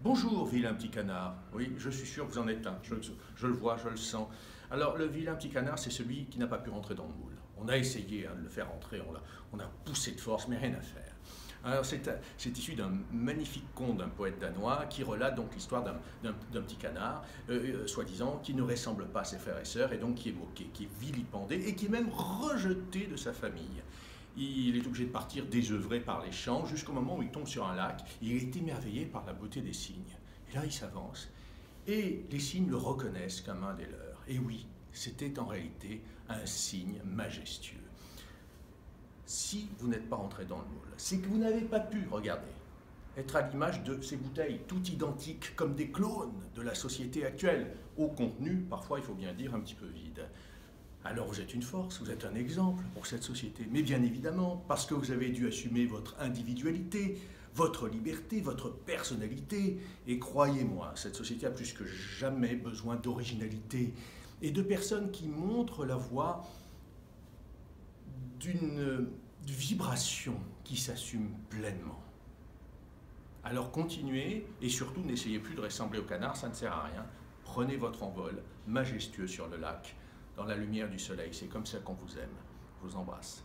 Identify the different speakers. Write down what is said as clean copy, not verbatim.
Speaker 1: Bonjour, vilain petit canard. Oui, je suis sûr que vous en êtes un. Je le vois, je le sens. Alors, le vilain petit canard, c'est celui qui n'a pas pu rentrer dans le moule. On a essayé de le faire rentrer, on a poussé de force, mais rien à faire. Alors, c'est issu d'un magnifique conte d'un poète danois qui relate donc l'histoire d'un petit canard, soi-disant, qui ne ressemble pas à ses frères et sœurs, et donc qui est moqué, qui est vilipendé, et qui est même rejeté de sa famille. Il est obligé de partir désœuvré par les champs jusqu'au moment où il tombe sur un lac. Il est émerveillé par la beauté des cygnes. Et là, il s'avance. Et les cygnes le reconnaissent comme un des leurs. Et oui, c'était en réalité un cygne majestueux. Si vous n'êtes pas entré dans le moule, c'est que vous n'avez pas pu, regardez, être à l'image de ces bouteilles, toutes identiques comme des clones de la société actuelle, au contenu, parfois il faut bien dire, un petit peu vide. Alors vous êtes une force, vous êtes un exemple pour cette société. Mais bien évidemment, parce que vous avez dû assumer votre individualité, votre liberté, votre personnalité. Et croyez-moi, cette société a plus que jamais besoin d'originalité et de personnes qui montrent la voie d'une vibration qui s'assume pleinement. Alors continuez et surtout n'essayez plus de ressembler au canard, ça ne sert à rien. Prenez votre envol, majestueux sur le lac, dans la lumière du soleil. C'est comme ça qu'on vous aime. Je vous embrasse.